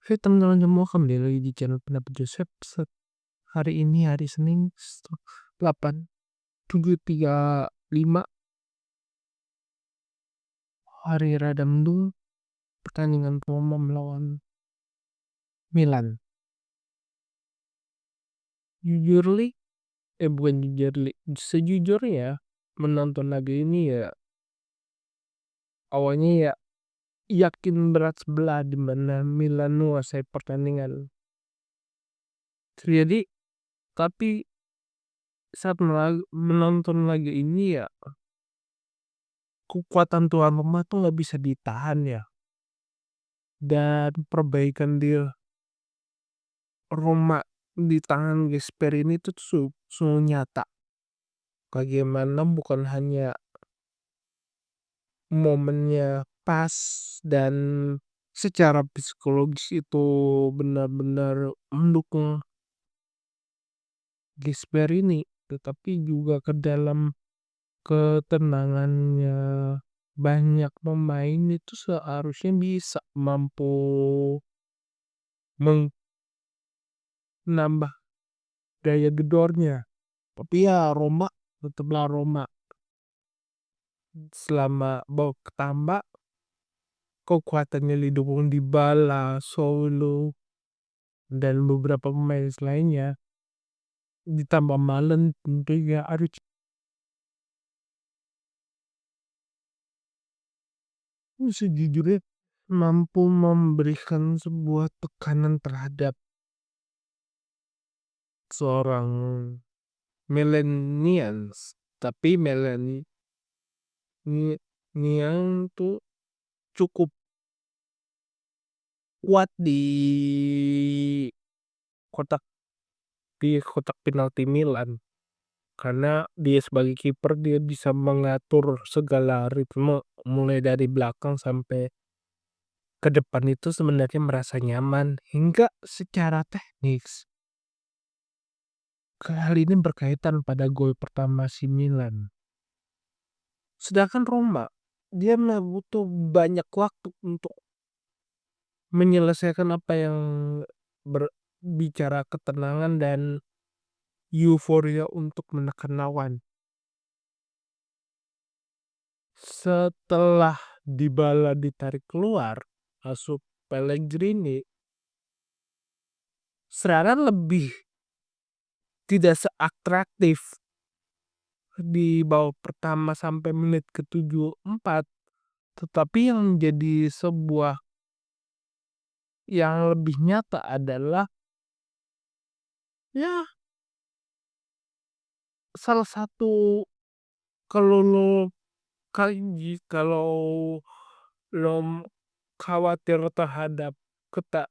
Hai teman-teman semua, kembali lagi di channel Pendapat Joseph. Hari ini hari Senin 8/7/35 hari rada mendung, pertandingan Roma melawan Milan. Jujurly, bukan jujurly, sejujurnya menonton laga ini ya awalnya ya yakin berat sebelah di mana Milan menguasai pertandingan. Jadi tapi saat menonton laga ini ya kekuatan tuan rumah tuh nggak bisa ditahan ya, dan perbaikan di Roma di tangan Gasperini itu tuh sungguh nyata. Bagaimana bukan hanya momennya pas dan secara psikologis itu benar-benar mendukung Gasperini, tetapi juga ke dalam ketenangannya banyak pemain itu seharusnya bisa mampu menambah daya gedornya. Tapi ya Roma tetaplah Roma. Selama bawa ketambah kekuatannya didukung Dybala, Solo, dan beberapa pemain lainnya, ditambah Malen tentunya harus sejujurnya mampu memberikan sebuah tekanan terhadap seorang millennials. Tapi millennial tuh cukup kuat kotak di kotak penalti Milan, karena dia sebagai kiper dia bisa mengatur segala ritme mulai dari belakang sampai ke depan itu sebenarnya merasa nyaman hingga secara teknis. Hal ini berkaitan pada gol pertama si Milan. Sedangkan Roma dia butuh banyak waktu untuk menyelesaikan apa yang berbicara ketenangan dan euforia untuk menekan lawan. Setelah Dybala ditarik keluar, masuk Pellegrini, serangan lebih tidak seatraktif di babak pertama sampai menit ke-74, tetapi yang jadi sebuah yang lebih nyata adalah ya salah satu, kalau lo khawatir terhadap ketak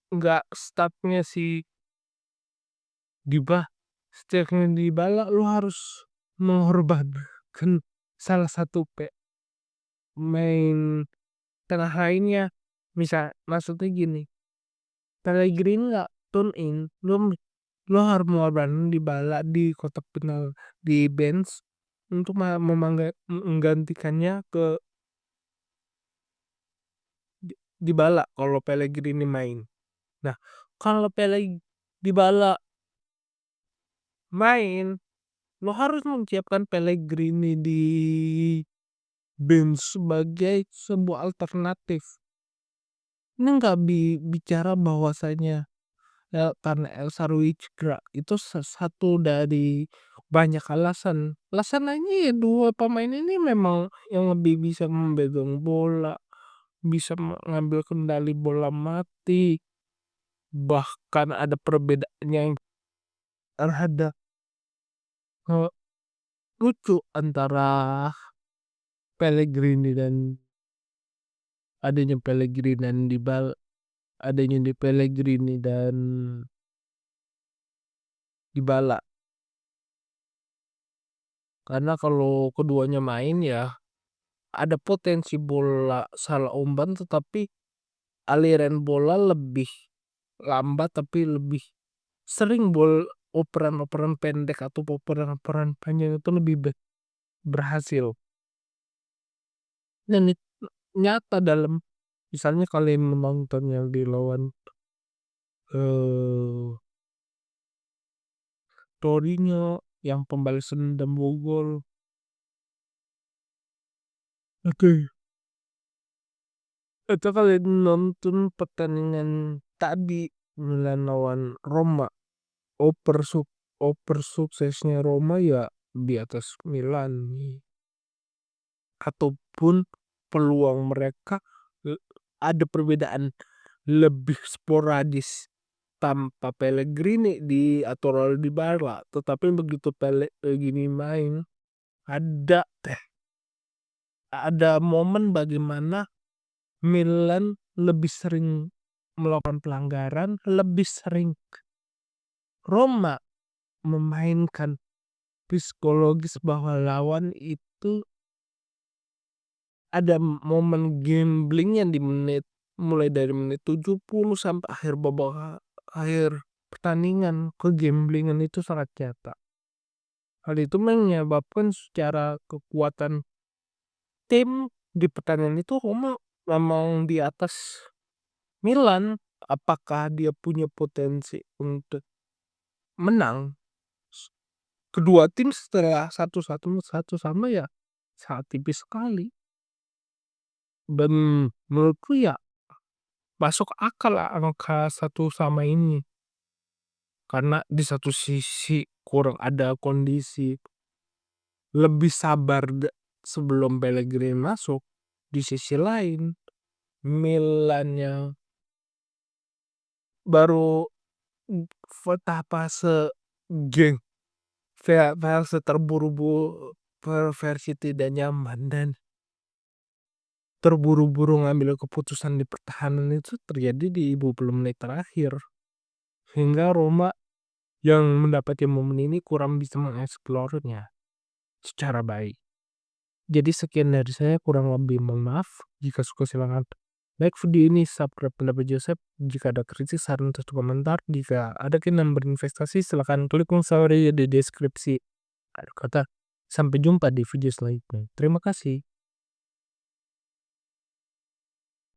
nggak startnya si Dybala, lo harus mengorbankan salah satu pemain tengah lainnya. Maksudnya gini, Pellegrini nggak tune in, lo harus mengorbankan Dybala di kotak penal di bench untuk menggantikannya ke Dybala kalau Pellegrini main. Nah, kalau Dybala main, lo harus menyiapkan Pellegrini di bench sebagai sebuah alternatif. Ini nggak bicara bahwasanya karena El Shaarawy cedera, itu satu dari banyak alasan. Alasan lainnya ya dua pemain ini memang yang lebih bisa memegang bola, bisa mengambil kendali bola mati. Bahkan ada perbedaan yang terhadap lucu antara Pellegrini dan adanya Pellegrini dan Pellegrini dan Dybala. Karena kalau keduanya main ya ada potensi bola salah umpan, tetapi aliran bola lebih lambat, tapi lebih sering operan-operan pendek atau operan-operan panjang itu lebih berhasil. Dan itu nyata dalam Misalnya kalian menonton yang dilawan Torino yang pembalasan dendam Bogor. Oke. Atau kalian nonton pertandingan tadi Milan lawan Roma. Oper suksesnya Roma ya di atas Milan. Ataupun peluang mereka ada perbedaan lebih sporadis tanpa Pellegrini di atau Dybala, tetapi begitu Pellegrini main ada momen bagaimana Milan lebih sering melakukan pelanggaran, lebih sering Roma memainkan psikologis bahwa lawan itu ada momen gambling yang mulai dari menit 70 sampai akhir pertandingan, kegamblingan itu sangat nyata. Hal itu menyebabkan secara kekuatan tim di pertandingan itu Roma memang di atas Milan. Apakah dia punya potensi untuk menang? Kedua tim setelah satu sama ya sangat tipis sekali. Dan menurutku ya masuk akal lah angka 1 sama ini. Karena di satu sisi kurang ada kondisi lebih sabar sebelum Pellegrini masuk. Di sisi lain Milan yang baru fase terburu-buru, versi tidak nyaman dan terburu-buru ngambil keputusan di pertahanan itu terjadi di 20 menit terakhir, hingga Roma yang mendapati momen ini kurang bisa mengeksplornya secara baik. Jadi sekian dari saya, kurang lebih mohon maaf. Jika suka silakan like video ini, subscribe pendapat Joseph. Jika ada kritik, saran, atau komentar, jika ada keinginan berinvestasi, silakan klik link saya di deskripsi. Ada kata, sampai jumpa di video selanjutnya. Terima kasih.